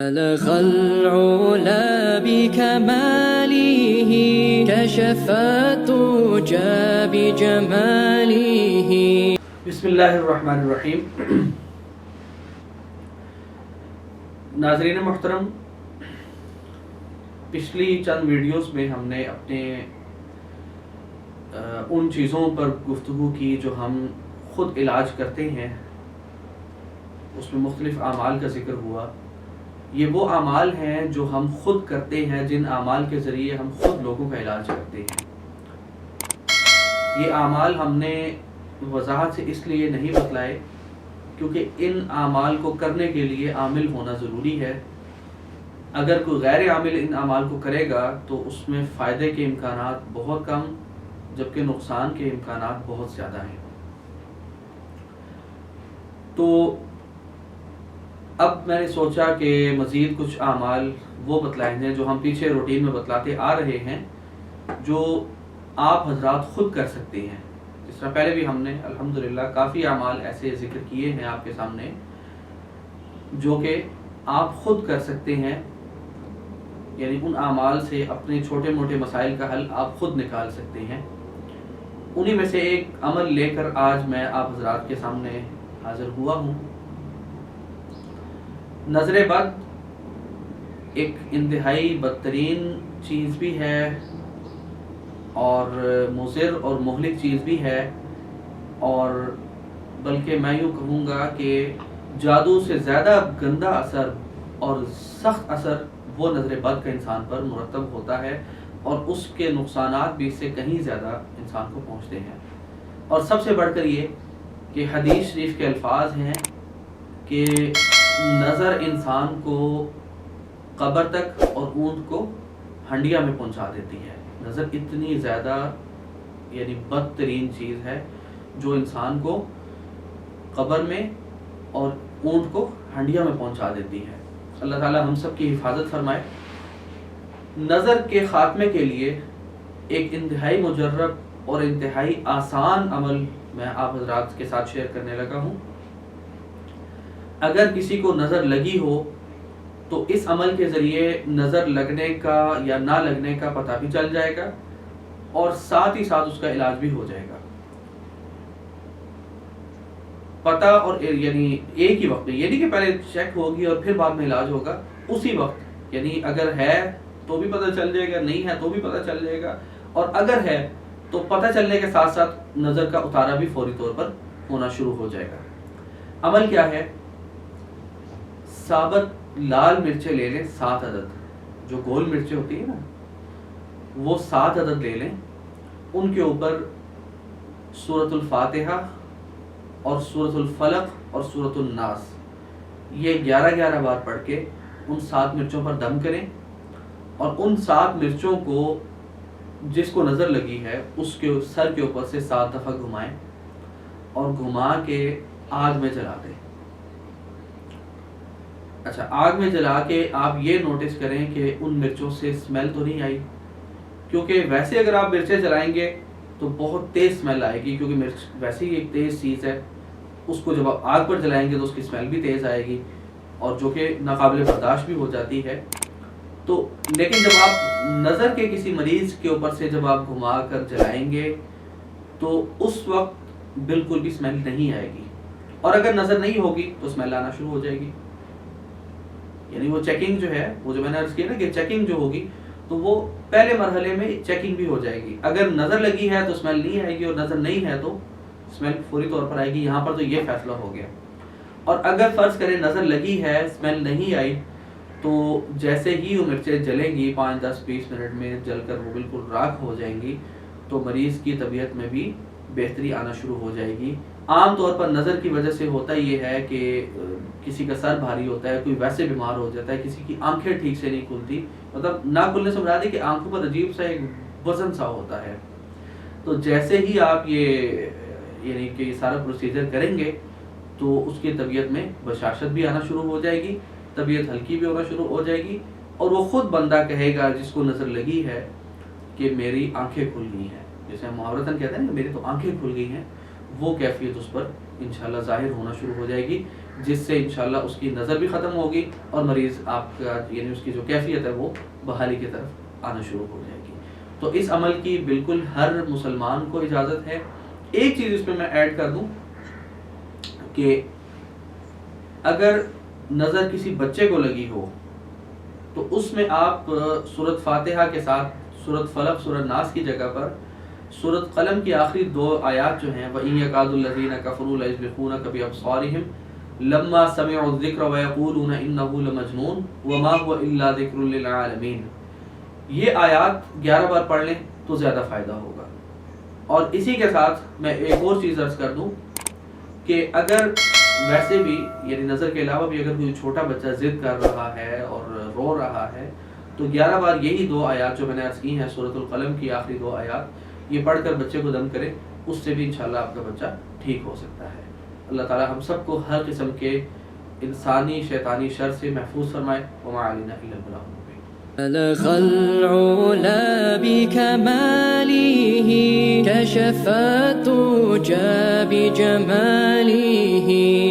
بلغ العلا بكماله كشف الدجى بجماله. بسم اللہ الرحمن الرحیم. ناظرین محترم، پچھلی چند ویڈیوز میں ہم نے اپنے ان چیزوں پر گفتگو کی جو ہم خود علاج کرتے ہیں. اس میں مختلف اعمال کا ذکر ہوا. یہ وہ اعمال ہیں جو ہم خود کرتے ہیں، جن اعمال کے ذریعے ہم خود لوگوں کا علاج کرتے ہیں. یہ اعمال ہم نے وضاحت سے اس لیے نہیں بتلائے کیونکہ ان اعمال کو کرنے کے لیے عامل ہونا ضروری ہے. اگر کوئی غیر عامل ان اعمال کو کرے گا تو اس میں فائدے کے امکانات بہت کم، جبکہ نقصان کے امکانات بہت زیادہ ہیں. تو اب میں نے سوچا کہ مزید کچھ اعمال وہ بتلائیں گے جو ہم پیچھے روٹین میں بتلاتے آ رہے ہیں، جو آپ حضرات خود کر سکتے ہیں. جس طرح پہلے بھی ہم نے الحمدللہ کافی اعمال ایسے ذکر کیے ہیں آپ کے سامنے جو کہ آپ خود کر سکتے ہیں. یعنی ان اعمال سے اپنے چھوٹے موٹے مسائل کا حل آپ خود نکال سکتے ہیں. انہی میں سے ایک عمل لے کر آج میں آپ حضرات کے سامنے حاضر ہوا ہوں. نظر بد ایک انتہائی بدترین چیز بھی ہے اور مضر اور مہلک چیز بھی ہے، اور بلکہ میں یوں کہوں گا کہ جادو سے زیادہ گندا اثر اور سخت اثر وہ نظر بد کا انسان پر مرتب ہوتا ہے، اور اس کے نقصانات بھی اس سے کہیں زیادہ انسان کو پہنچتے ہیں. اور سب سے بڑھ کر یہ کہ حدیث شریف کے الفاظ ہیں کہ نظر انسان کو قبر تک اور اونٹ کو ہنڈیا میں پہنچا دیتی ہے. نظر اتنی زیادہ یعنی بدترین چیز ہے جو انسان کو قبر میں اور اونٹ کو ہنڈیا میں پہنچا دیتی ہے. اللہ تعالی ہم سب کی حفاظت فرمائے. نظر کے خاتمے کے لیے ایک انتہائی مجرب اور انتہائی آسان عمل میں آپ حضرات کے ساتھ شیئر کرنے لگا ہوں. اگر کسی کو نظر لگی ہو تو اس عمل کے ذریعے نظر لگنے کا یا نہ لگنے کا پتہ بھی چل جائے گا، اور ساتھ ہی ساتھ اس کا علاج بھی ہو جائے گا. پتہ اور یعنی ایک ہی وقت میں، یعنی کہ پہلے چیک ہوگی اور پھر بعد میں علاج ہوگا اسی وقت. یعنی اگر ہے تو بھی پتہ چل جائے گا، نہیں ہے تو بھی پتہ چل جائے گا، اور اگر ہے تو پتہ چلنے کے ساتھ ساتھ نظر کا اتارا بھی فوری طور پر ہونا شروع ہو جائے گا. عمل کیا ہے؟ ثابت لال مرچیں لے لیں 7 عدد، جو گول مرچیں ہوتی ہیں نا، وہ 7 عدد لے لیں. ان کے اوپر سورۃ الفاتحہ اور سورۃ الفلق اور سورۃ الناس یہ 11 بار پڑھ کے ان 7 مرچوں پر دم کریں، اور ان 7 مرچوں کو جس کو نظر لگی ہے اس کے سر کے اوپر سے 7 دفعہ گھمائیں اور گھما کے آگ میں جلا دیں. اچھا، آگ میں جلا کے آپ یہ نوٹس کریں کہ ان مرچوں سے اسمیل تو نہیں آئی، کیونکہ ویسے اگر آپ مرچیں جلائیں گے تو بہت تیز اسمیل آئے گی، کیونکہ مرچ ویسے ہی ایک تیز چیز ہے. اس کو جب آپ آگ پر جلائیں گے تو اس کی اسمیل بھی تیز آئے گی، اور جو کہ ناقابل برداشت بھی ہو جاتی ہے. تو لیکن جب آپ نظر کے کسی مریض کے اوپر سے جب آپ گھما کر جلائیں گے تو اس وقت بالکل بھی اسمیل نہیں آئے گی، اور اگر نظر نہیں ہوگی تو اسمیل آنا شروع ہو جائے گی. یعنی وہ چیکنگ جو ہے، وہ جو میں نے عرض کیا نا کہ چیکنگ جو ہوگی تو وہ پہلے مرحلے میں چیکنگ بھی ہو جائے گی. اگر نظر لگی ہے تو اسمیل نہیں آئے گی، اور نظر نہیں ہے تو اسمیل فوری طور پر آئے گی. یہاں پر تو یہ فیصلہ ہو گیا. اور اگر فرض کریں نظر لگی ہے، اسمیل نہیں آئی، تو جیسے ہی وہ مرچیں جلیں گی 5 10 20 منٹ میں جل کر وہ بالکل راکھ ہو جائیں گی، تو مریض کی طبیعت میں بھی بہتری آنا شروع ہو جائے گی. عام طور پر نظر کی وجہ سے ہوتا یہ ہے کہ کسی کا سر بھاری ہوتا ہے، کوئی ویسے بیمار ہو جاتا ہے، کسی کی آنکھیں ٹھیک سے نہیں کھلتی. مطلب نہ کھلنے سے مراد ہے کہ آنکھوں پر عجیب سا ایک وزن سا ہوتا ہے. تو جیسے ہی آپ یہ یعنی کہ یہ سارا پروسیجر کریں گے تو اس کی طبیعت میں بشاشت بھی آنا شروع ہو جائے گی، طبیعت ہلکی بھی ہونا شروع ہو جائے گی، اور وہ خود بندہ کہے گا جس کو نظر لگی ہے کہ میری آنکھیں کھل گئی ہیں. جیسے ہم محاورتاً کہتے ہیں نا میری تو آنکھیں کھل گئی ہیں، وہ کیفیت اس پر انشاءاللہ ظاہر ہونا شروع ہو جائے گی. جس سے انشاءاللہ اس کی نظر بھی ختم ہوگی اور مریض آپ کا یعنی اس کی جو کیفیت ہے وہ بحالی کی طرف آنا شروع ہو جائے گی. تو اس عمل کی بالکل ہر مسلمان کو اجازت ہے. ایک چیز اس میں ایڈ کر دوں کہ اگر نظر کسی بچے کو لگی ہو تو اس میں آپ سورۃ فاتحہ کے ساتھ سورۃ فلق سورۃ ناس کی جگہ پر سورۃ قلم کی آخری 2 آیات جو ہیں وَإِن يَكَادُ الَّذِينَ كَفَرُوا لَيُزْلِقُونَكَ بِأَبْصَارِهِمْ لَمَّا سَمِعُوا الذِّكْرَ وَيَقُولُونَ إِنَّهُ لَمَجْنُونٌ وَمَا هُوَ إِلَّا ذِكْرٌ لِّلْعَالَمِينَ. یہ آیات 11 بار پڑھ لیں تو زیادہ فائدہ ہوگا. اور اسی کے ساتھ میں ایک اور چیز عرض کر دوں کہ اگر ویسے بھی یعنی نظر کے علاوہ بھی اگر کوئی چھوٹا بچہ ضد کر رہا ہے اور رو رہا ہے تو 11 بار یہی 2 آیات جو میں نے عرض کی ہیں سورۃ القلم کی آخری 2 آیات یہ پڑھ کر بچے کو دم کرے, اس سے بھی انشاءاللہ آپ کا بچہ ٹھیک ہو سکتا ہے. اللہ تعالی ہم سب کو ہر قسم کے انسانی شیطانی شر سے محفوظ فرمائے. وما علینا الا البلاغ المبین. بلغ العلا بكماله كشف الدجى بجماله